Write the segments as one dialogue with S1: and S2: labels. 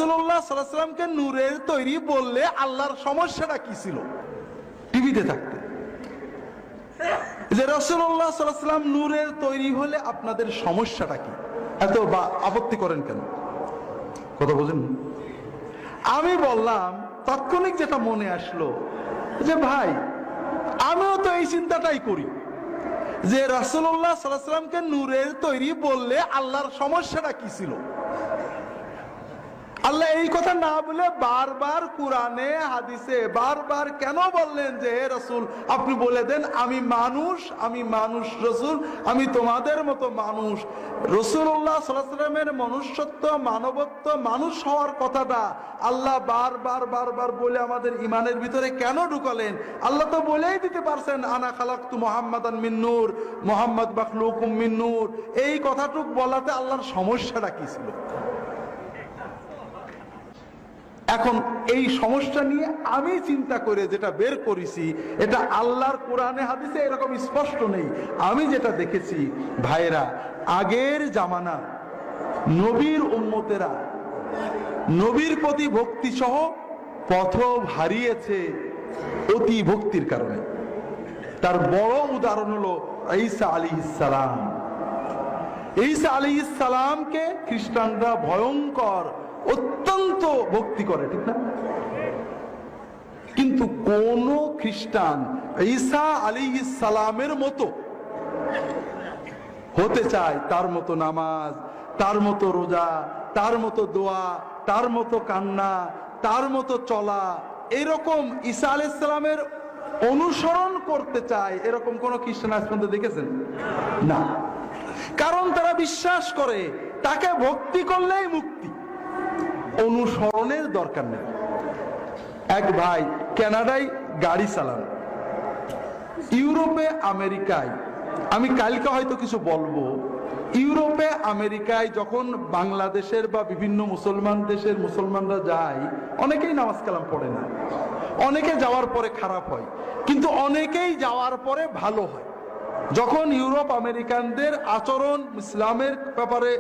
S1: রাসূলুল্লাহ সাল্লাল্লাহু আলাইহি ওয়াসাল্লামকে নূরের তৈরি বললে আল্লাহর সমস্যাটা কি ছিল টিভিতে থাকতে? যে রাসূলুল্লাহ সাল্লাল্লাহু আলাইহি ওয়াসাল্লাম নূরের তৈরি হলে আপনাদের সমস্যাটা কি, এত আপত্তি করেন কেন? কথা বুঝেন? আমি বললাম, তাৎক্ষণিক যেটা মনে আসলো যে ভাই আমিও তো এই চিন্তাটাই করি যে রাসূলুল্লাহ সাল্লাল্লাহু আলাইহি ওয়াসাল্লামকে নূরের তৈরি বললে আল্লাহর সমস্যাটা কি ছিল। আল্লাহ এই কথা না বলে বারবার কোরআনে হাদিসে বারবার কেন বললেন যে হে রাসূল আপনি বলে দেন আমি মানুষ রাসূল, আমি তোমাদের মতো মানুষ। রাসূলুল্লাহ সাল্লাল্লাহু আলাইহি ওয়াসাল্লামের মনুষ্যত্ব মানবত্ব মানুষ হওয়ার কথাটা আল্লাহ বারবার বলে আমাদের ইমানের ভিতরে কেন ঢুকালেন? আল্লাহ তো বলেই দিতে পারছেন আনা খালাকতু মুহাম্মাদান মিন নূর, মুহাম্মদ মাখলুকুম মিন নূর। এই কথাটুক বলাতে আল্লাহর সমস্যাটা কি ছিল? এখন এই সমস্যা নিয়ে আমি চিন্তা করে যেটা বের করেছি এটা আল্লাহর কোরআনে হাদিসে এরকম স্পষ্ট নেই। আমি যেটা দেখেছি ভাইরা, আগের জামানা নবীর উম্মতেরা নবীর প্রতি ভক্তি সহ পথ হারিয়েছে অতি ভক্তির কারণে। তার বড় উদাহরণ হলো ঈসা আলাইহিস সালাম। ঈসা আলাইহিস সালামকে খ্রিস্টানরা ভয়ঙ্কর অত্যন্ত ভক্তি করে, ঠিক না? কিন্তু কোন খ্রিস্টান ঈসা আলাইহিস সালামের মতো হতে চায়, তার মতো নামাজ, তার মতো রোজা, তার মতো দোয়া, তার মতো কান্না, তার মতো চলা, এরকম ঈসা আলাইহিস সালামের অনুসরণ করতে চায় এরকম কোন খ্রিস্টান আজ পর্যন্ত দেখেছেন? না। কারণ তারা বিশ্বাস করে তাকে ভক্তি করলেই মুক্তি, অনুসরণের দরকার নেই। এক ভাই কানাডায় গাড়ি চালান, ইউরোপে আমেরিকায়, আমি কালকে হয়তো কিছু বলবো, ইউরোপে আমেরিকায় যখন বাংলাদেশের বা বিভিন্ন মুসলমান দেশের মুসলমানরা যায়, অনেকেই নামাজ কালাম পড়ে না, অনেকে যাওয়ার পরে খারাপ হয়, কিন্তু অনেকেই যাওয়ার পরে ভালো হয়। যখন ইউরোপ আমেরিকানদের আচরণ ইসলামের ব্যাপারে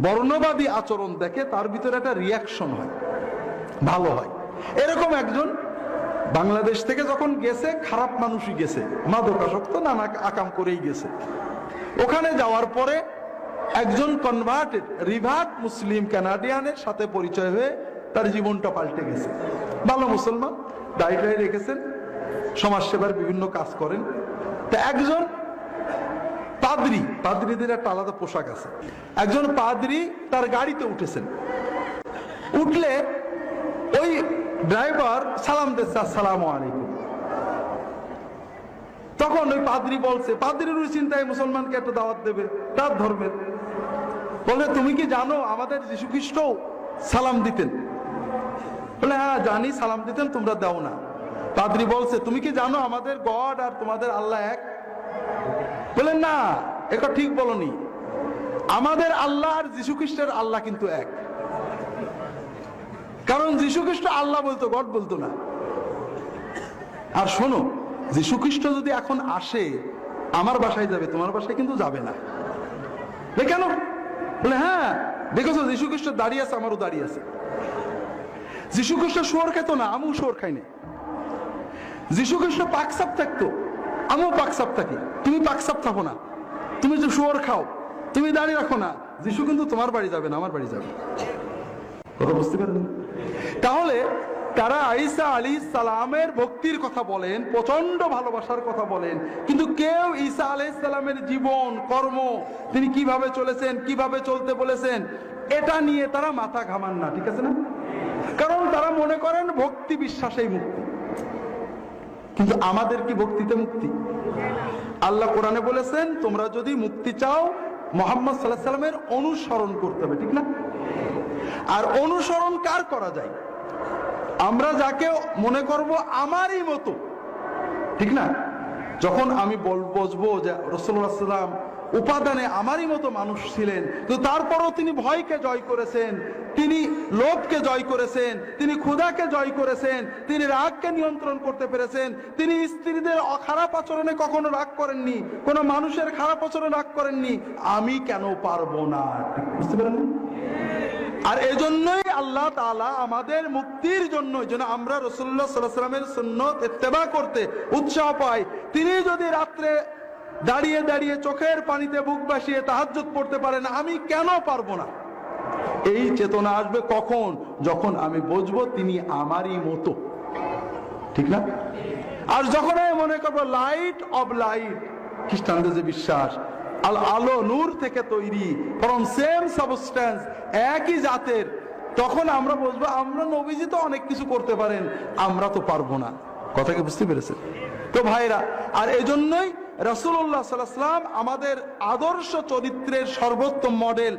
S1: বর্ণবাদী আচরণ দেখে, তার ভিতরে একটা রিয়াকশন হয়, ভালো হয়। এরকম একজন বাংলাদেশ থেকে যখন গেছে, খারাপ মানুষই গেছে, মাদকাসক্ত নানা আকাম করেই গেছে। ওখানে যাওয়ার পরে একজন কনভার্টেড রিভার্ট মুসলিম কানাডিয়ানের সাথে পরিচয় হয়ে তার জীবনটা পাল্টে গেছে। ভালো মুসলমান, দাড়ি রেখেছেন, সমাজসেবার বিভিন্ন কাজ করেন। তা একজন পাদ্রী, পাদ্রীদের একটা আলাদা পোশাক আছে, একজন পাদ্রী তার গাড়িতে উঠেছেন, উঠলে ওই ড্রাইভার সালাম দিচ্ছে আসসালামু আলাইকুম। তখন ওই পাদ্রী বলছে, পাদ্রীর ওই চিন্তায় মুসলমানকে একটা দাওয়াত দেবে তার ধর্মের, বলে তুমি কি জানো আমাদের যীশু খ্রিস্ট সালাম দিতেন? বলে হ্যাঁ জানি, সালাম দিতেন, তোমরা দাও না। পাদ্রী বলছে তুমি কি জানো আমাদের গড আর তোমাদের আল্লাহ এক? বলে না, এটা ঠিক বলনি, আমাদের আল্লাহ আর যীশু খ্রিস্টের আল্লাহ কিন্তু এক। কারণ যীশু খ্রিস্ট আল্লাহ বলতো, গড বলতো না। আর শোনো, যীশু খ্রিস্ট যদি এখন আসে আমার বাসায় যাবে, তোমার বাসায় কিন্তু যাবে না। কেন? বলে হ্যাঁ দেখেছো যীশু খ্রিস্ট দাঁড়িয়ে আছে, আমারও দাঁড়িয়ে আছে। যীশু খ্রিস্ট শুয়োর খেত না, আমিও শুয়োর খাই না। যীশু খ্রিস্ট পাকসাপ থাকতো, আমিও পাকসাপ থাকি, তুমি পাকসাপ থাকো না। তুমি যে শুয়োর খাও, তুমি দাঁড়িয়ে রাখো না, যীশু কিন্তু তোমার বাড়ি যাবে না, আমার বাড়ি যাবে। কথা বুঝতে পারেন? তাহলে তারা ঈসা আলাইহিস সালামের ভক্তির কথা বলেন, প্রচন্ড ভালোবাসার কথা বলেন, কিন্তু কেউ ঈসা আলাইহিস সালামের জীবন কর্ম, তিনি কিভাবে চলেছেন, কিভাবে চলতে বলেছেন, এটা নিয়ে তারা মাথা ঘামান না, ঠিক আছে না? কারণ তারা মনে করেন ভক্তি বিশ্বাসেই মুক্তি। কিন্তু আমাদের কি ভক্তিতে মুক্তি? আল্লাহ কোরআনে বলেছেন তোমরা যদি মুক্তি চাও মুহাম্মদ সাল্লাল্লাহু আলাইহি সাল্লামের অনুসরণ করতে হবে, ঠিক না? আর অনুসরণ কার করা যায়? আমরা যাকে মনে করব আমারই মতো, ঠিক না? যখন আমি বুঝবো যে রাসূলুল্লাহ সাল্লাল্লাহু আলাইহি ওয়াসাল্লাম উপাদানে আমারই মতো মানুষ ছিলেন, তো তারপরও তিনি ভয়কে জয় করেছেন, তিনি লোভকে জয় করেছেন, তিনি ক্ষুধাকে জয় করেছেন, তিনি রাগকে নিয়ন্ত্রণ করতে পেরেছেন, তিনি স্ত্রীদের খারাপ আচরণে কখনো রাগ করেননি, কোনো মানুষের খারাপ আচরণে রাগ করেননি। আমি কেন পারবো না? বুঝতে পারেন? আর এজন্যই আল্লাহ তাআলা আমাদের মুক্তির জন্য যেন আমরা রাসূলুল্লাহ সাল্লাল্লাহু আলাইহি ওয়াসাল্লামের সুন্নাত ইত্তেবা করতে উৎসাহ পাই। তিনি যদি রাত্রে দাঁড়িয়ে দাঁড়িয়ে চোখের পানিতে বুক ভাসিয়ে তাহাজ্জুদ পড়তে পারেন, আমি কেন পারবো না? এই চেতনা আসবে কখন? যখন আমি বুঝবো তিনি আমারই মতো, ঠিক না? আর যখন আমি মনে করবো লাইট অব লাইট, খ্রিস্টানদের যে বিশ্বাস আলো নূর থেকে তৈরি, ফ্রম সেম সাবস্ট্যান্স, একই জাতের, তখন আমরা বুঝবো আমরা নবীজি তো অনেক কিছু করতে পারেন, আমরা তো পারবো না। কথা কি বুঝতে পেরেছেন তো ভাইরা? আর এজন্যই রাসূলুল্লাহ সাল্লাল্লাহু আলাইহি ওয়াসাল্লাম আমাদের আদর্শ চরিত্রের সর্বোত্তম মডেল।